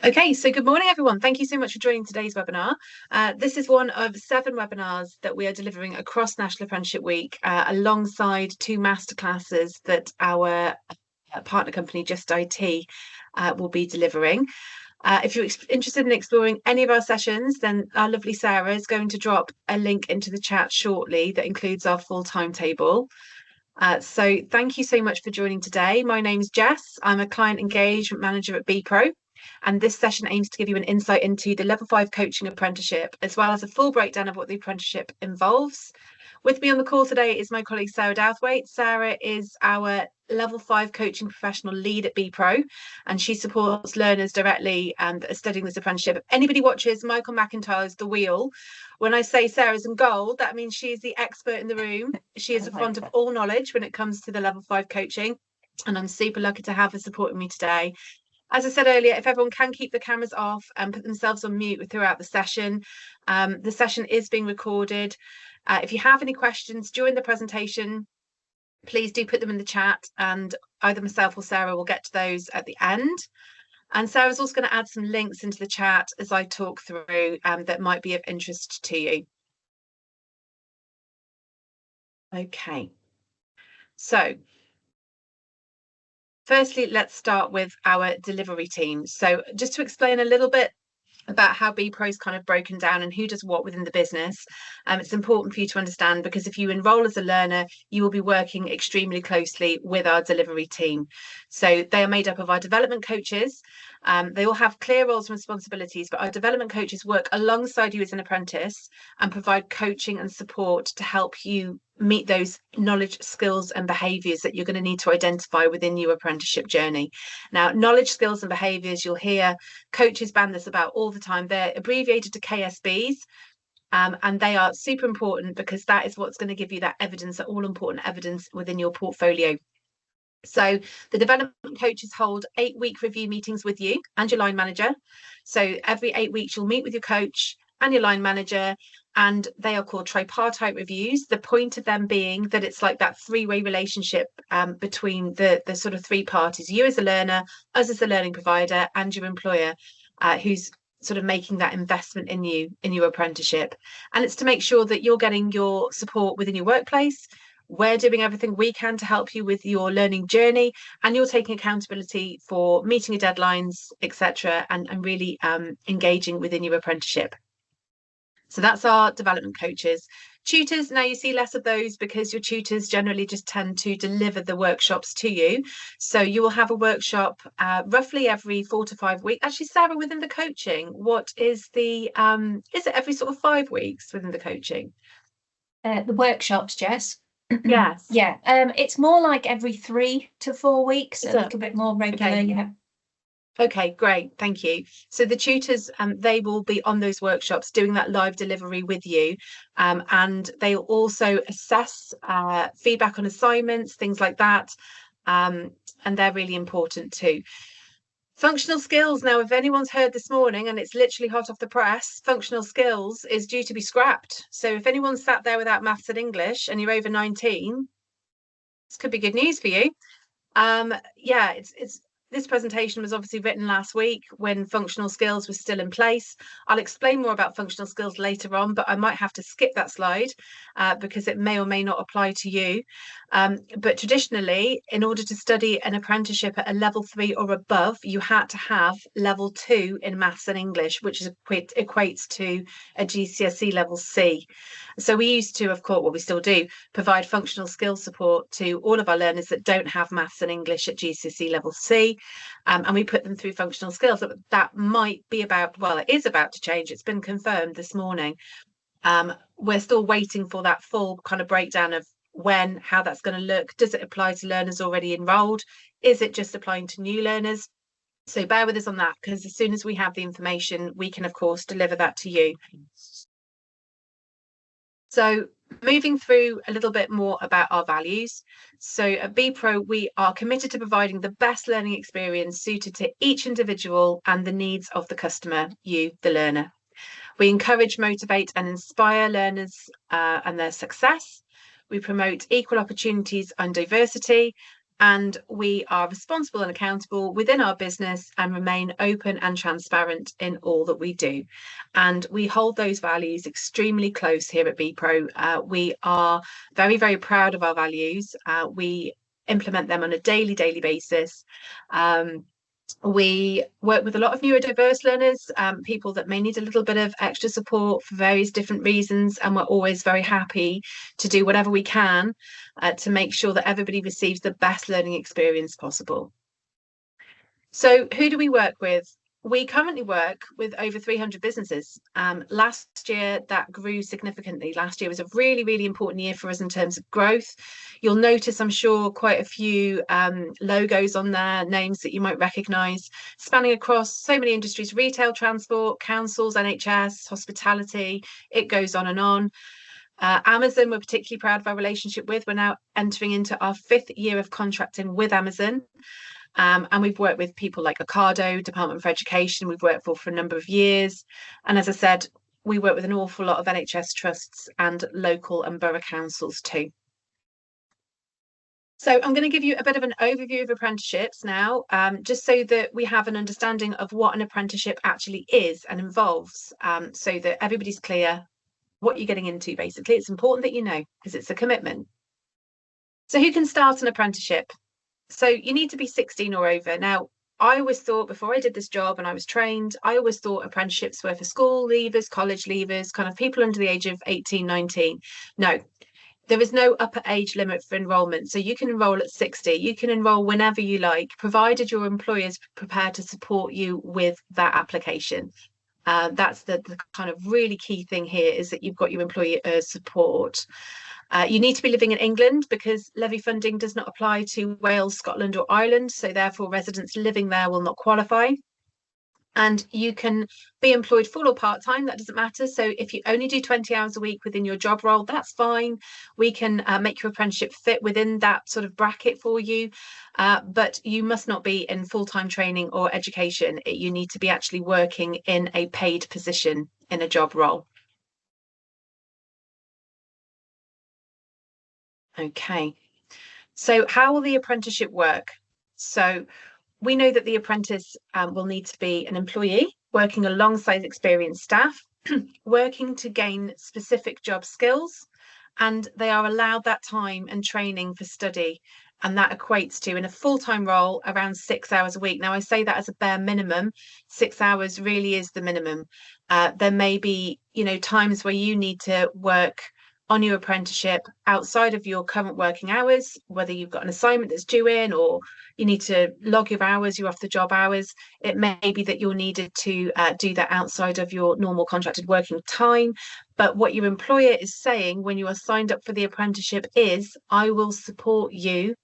Okay, so good morning, everyone. Thank you so much for joining today's webinar. This is one of 7 webinars that we are delivering across National Apprenticeship Week, alongside 2 masterclasses that our partner company, Just IT, will be delivering. If you're interested in exploring any of our sessions, then our lovely Sarah is going to drop a link into the chat shortly that includes our full timetable. So thank you so much for joining today. My name's Jess. I'm a client engagement manager at BPro. And this session aims to give you an insight into the Level 5 coaching apprenticeship, as well as a full breakdown of what the apprenticeship involves. With me on the call today is my colleague Sarah Douthwaite. Sarah is our Level 5 coaching professional lead at BPro, and she supports learners directly that are studying this apprenticeship. If anybody watches Michael McIntyre's The Wheel, when I say Sarah's in gold, that means she is the expert in the room. She is a font of all knowledge when it comes to the Level 5 coaching, and I'm super lucky to have her supporting me today. As I said earlier, if everyone can keep the cameras off and put themselves on mute throughout the session is being recorded. If you have any questions during the presentation, please do put them in the chat, and either myself or Sarah will get to those at the end. And Sarah's also going to add some links into the chat as I talk through that might be of interest to you. Okay, so firstly, let's start with our delivery team. So just to explain a little bit about how BPro is kind of broken down and who does what within the business. It's important for you to understand, because if you enroll as a learner, you will be working extremely closely with our delivery team. So they are made up of our development coaches. They all have clear roles and responsibilities, but our development coaches work alongside you as an apprentice and provide coaching and support to help you meet those knowledge, skills and behaviours that you're going to need to identify within your apprenticeship journey. Now, knowledge, skills and behaviours, you'll hear coaches band this about all the time. They're abbreviated to KSBs, and they are super important because that is what's going to give you that evidence, that all important evidence within your portfolio. So the development coaches hold 8-week review meetings with you and your line manager. So every 8 weeks, you'll meet with your coach and your line manager, and they are called tripartite reviews. The point of them being that it's like that 3-way relationship between the sort of 3 parties, you as a learner, us as the learning provider, and your employer, who's sort of making that investment in you, in your apprenticeship. And it's to make sure that you're getting your support within your workplace. We're doing everything we can to help you with your learning journey, and you're taking accountability for meeting your deadlines, etc., and really engaging within your apprenticeship. So that's our development coaches. Tutors, now you see less of those because your tutors generally just tend to deliver the workshops to you. So you will have a workshop roughly every 4 to 5 weeks. Actually, Sarah, within the coaching, what is the, is it every sort of 5 weeks within the coaching? The workshops, Jess? Yes. Yeah, it's more like every 3 to 4 weeks, a little bit more regular. Okay. Yeah. Okay, great. Thank you. So the tutors, they will be on those workshops doing that live delivery with you. And they'll also assess feedback on assignments, things like that. And they're really important too. Functional skills. Now, if anyone's heard this morning, and it's literally hot off the press, functional skills is due to be scrapped. So if anyone's sat there without maths and English and you're over 19, this could be good news for you. Yeah, this presentation was obviously written last week when functional skills was still in place. I'll explain more about functional skills later on, but I might have to skip that slide because it may or may not apply to you. But traditionally, in order to study an apprenticeship at a level 3 or above, you had to have level 2 in maths and English, which equates to a GCSE level C. So we used to, of course, well, we still do, provide functional skills support to all of our learners that don't have maths and English at GCSE level C. And we put them through functional skills. That might be about, well, it is about to change. It's been confirmed this morning. We're still waiting for that full kind of breakdown of when, how that's going to look. Does it apply to learners already enrolled? Is it just applying to new learners? So bear with us on that, because as soon as we have the information, we can, of course, deliver that to you. So moving through a little bit more about our values. So at BPro, we are committed to providing the best learning experience suited to each individual and the needs of the customer, you, the learner. We encourage, motivate and inspire learners and their success. We promote equal opportunities and diversity, and we are responsible and accountable within our business and remain open and transparent in all that we do. And we hold those values extremely close here at BPro. We are very, very proud of our values. We implement them on a daily basis. We work with a lot of neurodiverse learners, people that may need a little bit of extra support for various different reasons, and we're always very happy to do whatever we can to make sure that everybody receives the best learning experience possible. So who do we work with? We currently work with over 300 businesses. Last year, that grew significantly. Last year was a really, really important year for us in terms of growth. You'll notice, I'm sure, quite a few logos on there, names that you might recognise, spanning across so many industries: retail, transport, councils, NHS, hospitality. It goes on and on. Amazon, we're particularly proud of our relationship with. We're now entering into our 5th year of contracting with Amazon. And we've worked with people like Ocado, Department for Education, we've worked for a number of years. And as I said, we work with an awful lot of NHS trusts and local and borough councils too. So I'm going to give you a bit of an overview of apprenticeships now, just so that we have an understanding of what an apprenticeship actually is and involves, so that everybody's clear what you're getting into, basically. It's important that you know, because it's a commitment. So who can start an apprenticeship? So you need to be 16 or over. Now, I always thought, before I did this job and I was trained, I always thought apprenticeships were for school leavers, college leavers, kind of people under the age of 18, 19. No, there is no upper age limit for enrolment. So you can enroll at 60. You can enroll whenever you like, provided your employer is prepared to support you with that application. That's the kind of really key thing here, is that you've got your employer's support. You need to be living in England, because levy funding does not apply to Wales, Scotland or Ireland, so therefore residents living there will not qualify. And you can be employed full or part-time, that doesn't matter. So if you only do 20 hours a week within your job role, that's fine. We can make your apprenticeship fit within that sort of bracket for you, but you must not be in full-time training or education. You need to be actually working in a paid position in a job role. Okay, so how will the apprenticeship work? So we know that the apprentice will need to be an employee working alongside experienced staff, working to gain specific job skills, and they are allowed that time and training for study. And that equates to, in a full-time role, around 6 hours a week. Now, I say that as a bare minimum. 6 hours really is the minimum. There may be, times where you need to work on your apprenticeship outside of your current working hours, whether you've got an assignment that's due in, or you need to log your hours, your off the job hours. It may be that you're needed to do that outside of your normal contracted working time. But what your employer is saying when you are signed up for the apprenticeship is, I will support you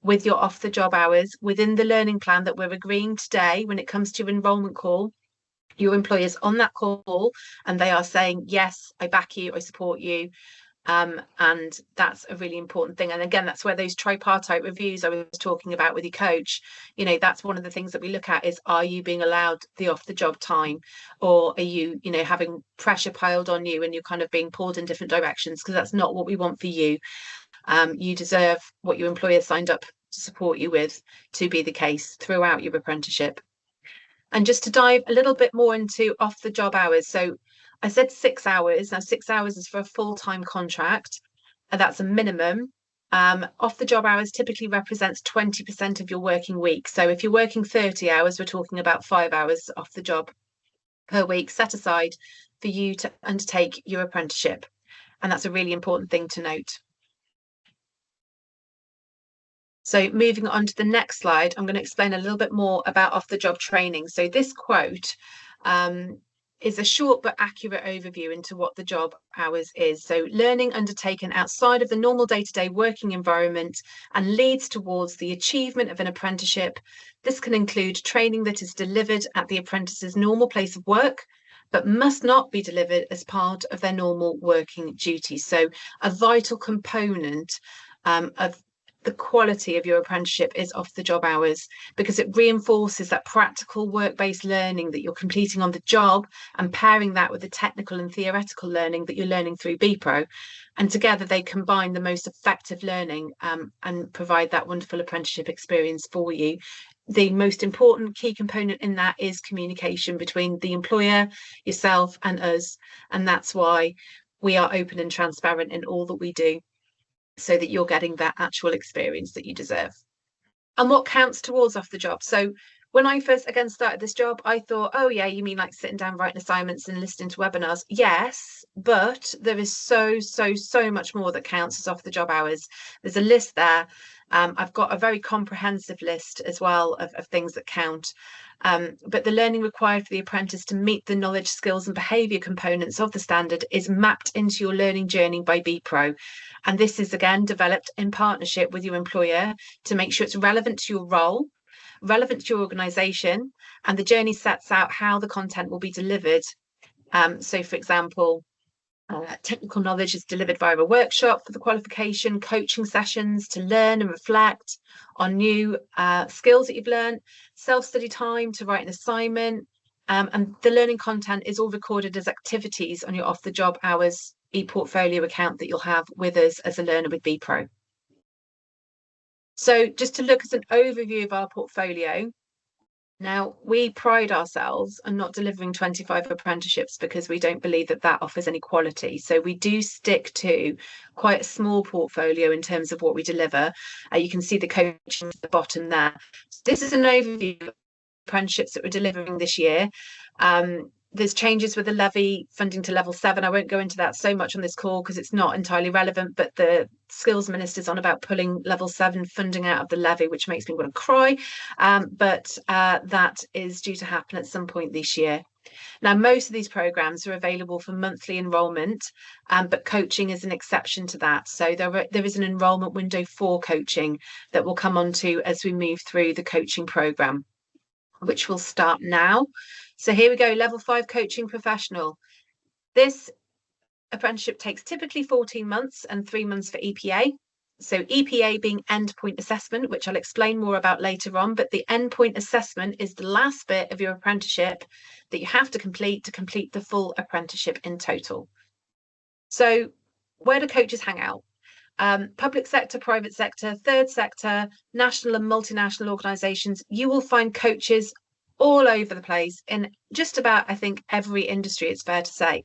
with your off the job hours within the learning plan that we're agreeing today. When it comes to your enrolment call, your employer's on that call and they are saying, yes, I back you, I support you. And that's a really important thing. And again, that's where those tripartite reviews I was talking about with your coach, that's one of the things that we look at is, are you being allowed the off the job time, or are you, having pressure piled on you and you're kind of being pulled in different directions? Because that's not what we want for you. You deserve what your employer signed up to support you with to be the case throughout your apprenticeship. And just to dive a little bit more into off the job hours. So I said 6 hours. Now, 6 hours is for a full-time contract, and that's a minimum. Off the job hours typically represents 20% of your working week. So if you're working 30 hours, we're talking about 5 hours off the job per week set aside for you to undertake your apprenticeship. And that's a really important thing to note. So moving on to the next slide, I'm going to explain a little bit more about off-the-job training. So this quote is a short but accurate overview into what the job hours is. So learning undertaken outside of the normal day-to-day working environment and leads towards the achievement of an apprenticeship. This can include training that is delivered at the apprentice's normal place of work, but must not be delivered as part of their normal working duties. So a vital component of the quality of your apprenticeship is off the job hours, because it reinforces that practical work-based learning that you're completing on the job and pairing that with the technical and theoretical learning that you're learning through BPro. And together they combine the most effective learning and provide that wonderful apprenticeship experience for you. The most important key component in that is communication between the employer, yourself, and us. And that's why we are open and transparent in all that we do, so that you're getting that actual experience that you deserve. And what counts towards off the job? So when I first again started this job, I thought, oh yeah, you mean like sitting down writing assignments and listening to webinars? Yes, but there is so much more that counts as off the job hours. There's a list there. I've got a very comprehensive list as well of things that count. But the learning required for the apprentice to meet the knowledge, skills and behaviour components of the standard is mapped into your learning journey by BPro. And this is again developed in partnership with your employer to make sure it's relevant to your role, relevant to your organisation, and the journey sets out how the content will be delivered. So for example, technical knowledge is delivered via a workshop for the qualification, coaching sessions to learn and reflect on new skills that you've learned, self-study time to write an assignment, and the learning content is all recorded as activities on your off-the-job hours e-portfolio account that you'll have with us as a learner with BPro. So just to look at an overview of our portfolio, now, we pride ourselves on not delivering 25 apprenticeships because we don't believe that that offers any quality. So we do stick to quite a small portfolio in terms of what we deliver. You can see the coaching at the bottom there. This is an overview of apprenticeships that we're delivering this year. There's changes with the levy funding to level 7. I won't go into that so much on this call because it's not entirely relevant, but the skills minister's on about pulling level 7 funding out of the levy, which makes me want to cry. But that is due to happen at some point this year. Now, most of these programs are available for monthly enrolment, but coaching is an exception to that. So there is an enrolment window for coaching that we'll come on to as we move through the coaching program, which will start now. So here we go, level 5 coaching professional. This apprenticeship takes typically 14 months and 3 months for EPA. So EPA being endpoint assessment, which I'll explain more about later on, but the endpoint assessment is the last bit of your apprenticeship that you have to complete the full apprenticeship in total. So where do coaches hang out? Public sector, private sector, third sector, national and multinational organisations, you will find coaches all over the place in just about, I think, every industry, it's fair to say.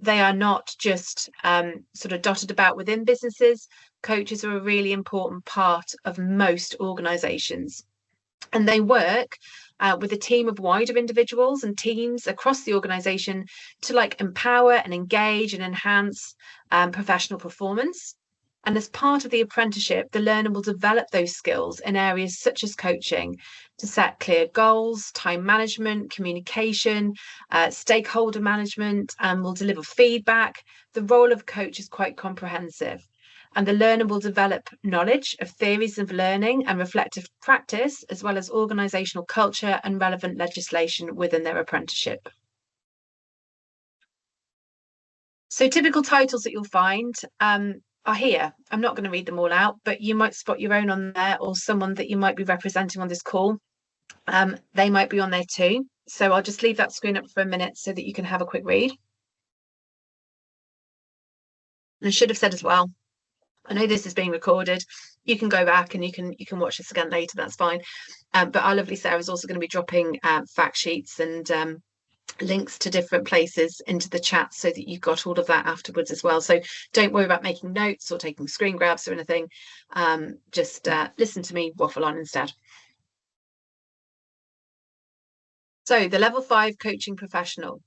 They are not just sort of dotted about within businesses. Coaches are a really important part of most organisations. And they work with a team of wider individuals and teams across the organisation to like empower and engage and enhance professional performance. And as part of the apprenticeship, the learner will develop those skills in areas such as coaching to set clear goals, time management, communication, stakeholder management, and will deliver feedback. The role of coach is quite comprehensive. And the learner will develop knowledge of theories of learning and reflective practice, as well as organisational culture and relevant legislation within their apprenticeship. So typical titles that you'll find are here. I'm not going to read them all out, but you might spot your own on there, or someone that you might be representing on this call. They might be on there too. So I'll just leave that screen up for a minute so that you can have a quick read. And I should have said as well, I know this is being recorded. You can go back and you can watch this again later. That's fine. But our lovely Sarah is also going to be dropping fact sheets and links to different places into the chat so that you've got all of that afterwards as well. So don't worry about making notes or taking screen grabs or anything. Just listen to me waffle on instead. So the level 5 coaching professional.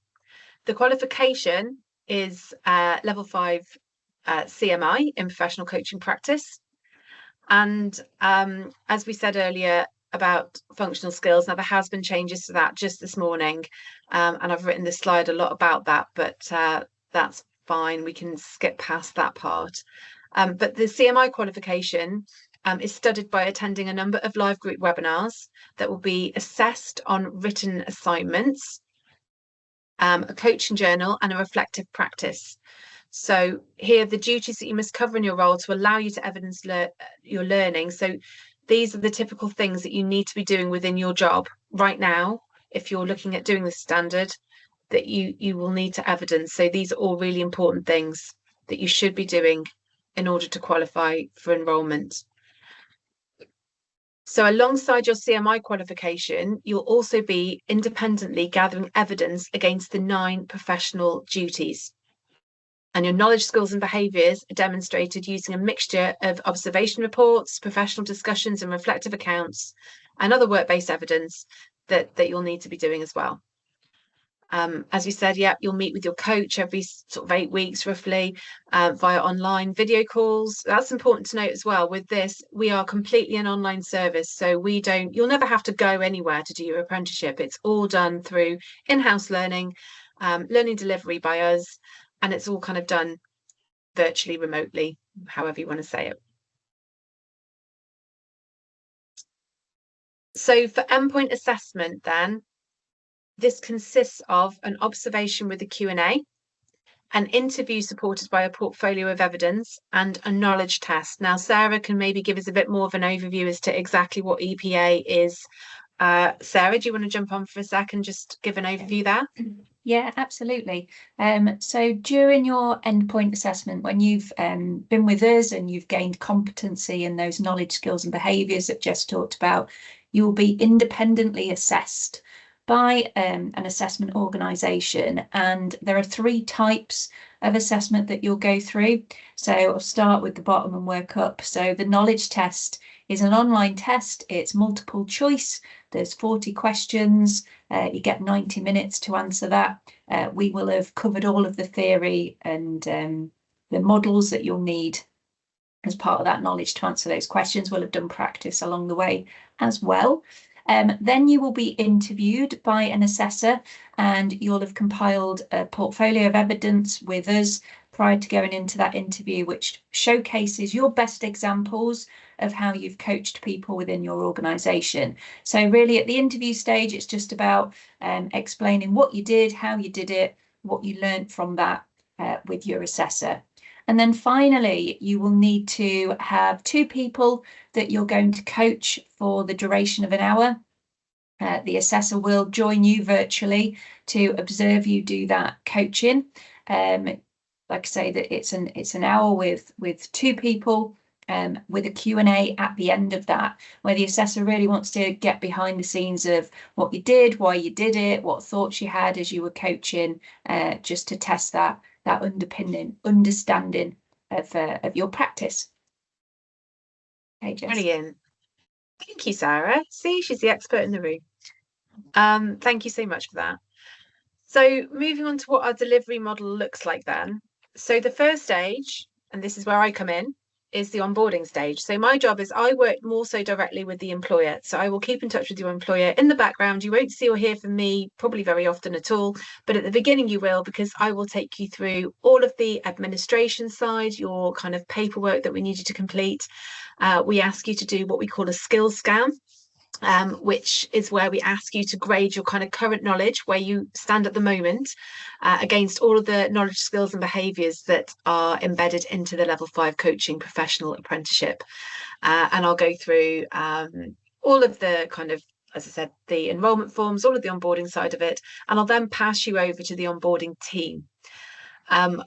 The qualification is level 5 CMI in professional coaching practice. And as we said earlier about functional skills, now there has been changes to that just this morning. And I've written this slide a lot about that, but that's fine. We can skip past that part. But the CMI qualification is studied by attending a number of live group webinars that will be assessed on written assignments, a coaching journal and a reflective practice. So here are the duties that you must cover in your role to allow you to evidence your learning. So these are the typical things that you need to be doing within your job right now. If you're looking at doing the standard, that you will need to evidence. So these are all really important things that you should be doing in order to qualify for enrolment. So alongside your CMI qualification, you'll also be independently gathering evidence against the 9 professional duties. And your knowledge, skills, and behaviours are demonstrated using a mixture of observation reports, professional discussions, and reflective accounts, and other work-based evidence that you'll need to be doing as well. As you said, yeah, you'll meet with your coach every sort of 8 weeks roughly via online video calls. That's important to note as well. With this, we are completely an online service, so you'll never have to go anywhere to do your apprenticeship. It's all done through in-house learning, learning delivery by us, and it's all kind of done virtually, remotely, however you want to say it. So for endpoint assessment then, this consists of an observation with a Q&A, an interview supported by a portfolio of evidence, and a knowledge test. Now, Sarah can maybe give us a bit more of an overview as to exactly what EPA is. Sarah, do you want to jump on for a second, just give an overview there? Yeah, absolutely. So during your endpoint assessment, when you've been with us and you've gained competency in those knowledge, skills and behaviours that Jess talked about, you will be independently assessed by an assessment organisation. And there are 3 types of assessment that you'll go through. So I'll start with the bottom and work up. So the knowledge test is an online test. It's multiple choice. There's 40 questions. You get 90 minutes to answer that. We will have covered all of the theory and the models that you'll need as part of that knowledge to answer those questions. We'll have done practice along the way as well. Then you will be interviewed by an assessor, and you'll have compiled a portfolio of evidence with us prior to going into that interview, which showcases your best examples of how you've coached people within your organisation. So really at the interview stage, it's just about explaining what you did, how you did it, what you learned from that with your assessor. And then finally, you will need to have 2 people that you're going to coach for the duration of an hour. The assessor will join you virtually to observe you do that coaching. Like I say, that it's an hour with 2 people, with a Q&A at the end of that, where the assessor really wants to get behind the scenes of what you did, why you did it, what thoughts you had as you were coaching, just to test that understanding of your practice. Okay, Jess. Brilliant. Thank you, Sarah. See, she's the expert in the room. Thank you so much for that. So moving on to what our delivery model looks like then. So the first stage, and this is where I come in, is the onboarding stage. So my job is I work more so directly with the employer. So I will keep in touch with your employer in the background. You won't see or hear from me probably very often at all, but at the beginning you will, because I will take you through all of the administration side, your kind of paperwork that we need you to complete. We ask you to do what we call a skills scan. Which is where we ask you to grade your kind of current knowledge, where you stand at the moment, against all of the knowledge, skills and behaviours that are embedded into the level 5 coaching professional apprenticeship. And I'll go through all of the kind of, as I said, the enrolment forms, all of the onboarding side of it, and I'll then pass you over to the onboarding team.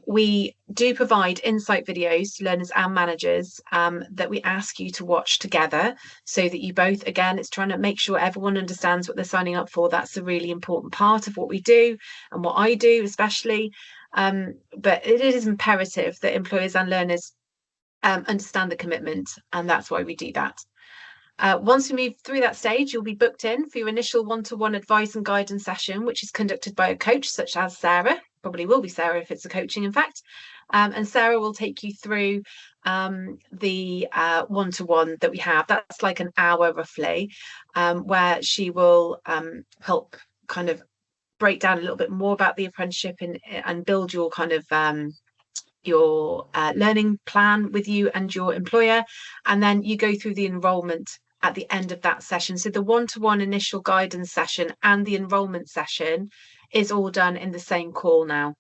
We do provide insight videos to learners and managers that we ask you to watch together, so that you both, again, it's trying to make sure everyone understands what they're signing up for. That's a really important part of what we do and what I do especially. But it is imperative that employers and learners understand the commitment, and that's why we do that. Once we move through that stage, you'll be booked in for your initial one-to-one advice and guidance session, which is conducted by a coach such as Sarah. Probably will be Sarah if it's a coaching, in fact. And Sarah will take you through the one-to-one that we have. That's like an hour roughly, where she will help kind of break down a little bit more about the apprenticeship and build your kind of your learning plan with you and your employer. And then you go through the enrolment at the end of that session. So the one-to-one initial guidance session and the enrolment session is all done in the same call now.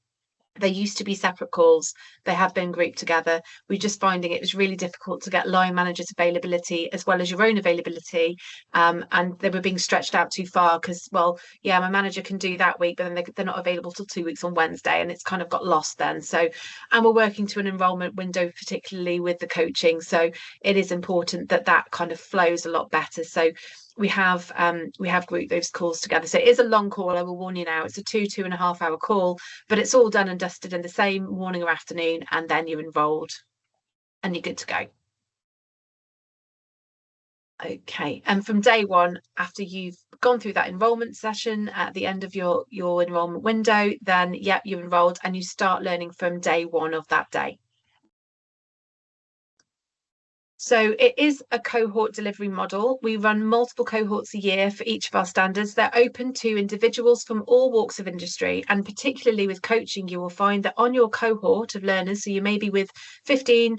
They used to be separate calls. They have been grouped together. We're just finding it was really difficult to get line managers' availability as well as your own availability. And they were being stretched out too far because, well, yeah, my manager can do that week, but then they're not available till 2 weeks on Wednesday. And it's kind of got lost then. So, and we're working to an enrolment window, particularly with the coaching. So it is important that that kind of flows a lot better. So we have grouped those calls together. So it is a long call, I will warn you now. It's a 2.5 hour call, but it's all done and dusted in the same morning or afternoon, and then you're enrolled and you're good to go. Okay, and from day one, after you've gone through that enrolment session at the end of your enrolment window, then yep, you're enrolled and you start learning from day one of that day. So it is a cohort delivery model. We run multiple cohorts a year for each of our standards. They're open to individuals from all walks of industry, and particularly with coaching, you will find that on your cohort of learners, so you may be with 15,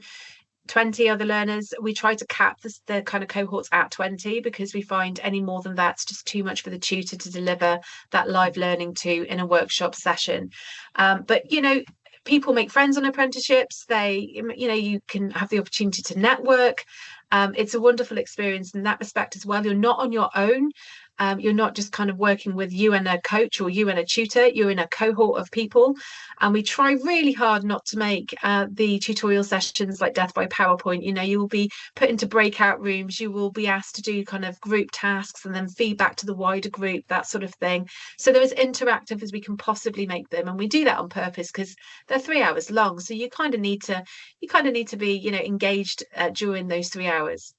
20 other learners, we try to cap the kind of cohorts at 20 because we find any more than that's just too much for the tutor to deliver that live learning to in a workshop session. But you know, people make friends on apprenticeships. You can have the opportunity to network. It's a wonderful experience in that respect as well. You're not on your own. You're not just kind of working with you and a coach or you and a tutor. You're in a cohort of people. And we try really hard not to make the tutorial sessions like death by PowerPoint. You know, you will be put into breakout rooms. You will be asked to do kind of group tasks and then feedback to the wider group, that sort of thing. So they're as interactive as we can possibly make them. And we do that on purpose because they're 3 hours long. So you kind of need to be, you know, engaged during those 3 hours.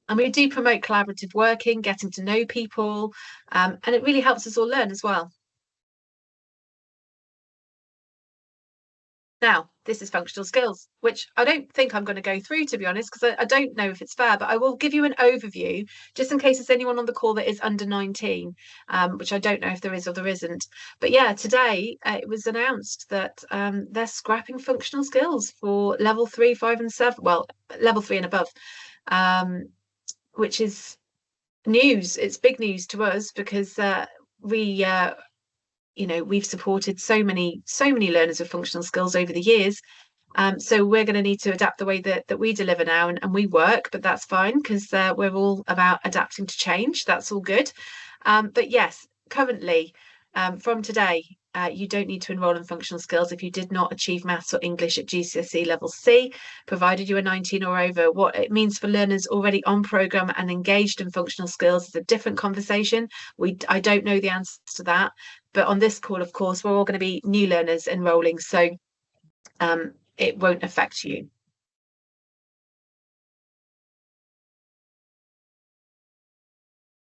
And we do promote collaborative working, getting to know people, and it really helps us all learn as well. Now, this is functional skills, which I don't think I'm going to go through, to be honest, because I don't know if it's fair, but I will give you an overview just in case there's anyone on the call that is under 19, which I don't know if there is or there isn't. But yeah, today it was announced that they're scrapping functional skills for level 3, 5, and 7. Well, level 3 and above, which is news. It's big news to us because we you know, we've supported so many learners with functional skills over the years. So we're going to need to adapt the way that we deliver now, and we work, but that's fine because we're all about adapting to change. That's all good. But yes, currently, from today, you don't need to enrol in functional skills if you did not achieve maths or English at GCSE level C, provided you are 19 or over. What it means for learners already on programme and engaged in functional skills is a different conversation. I don't know the answer to that. But on this call, of course, we're all going to be new learners enrolling, so it won't affect you.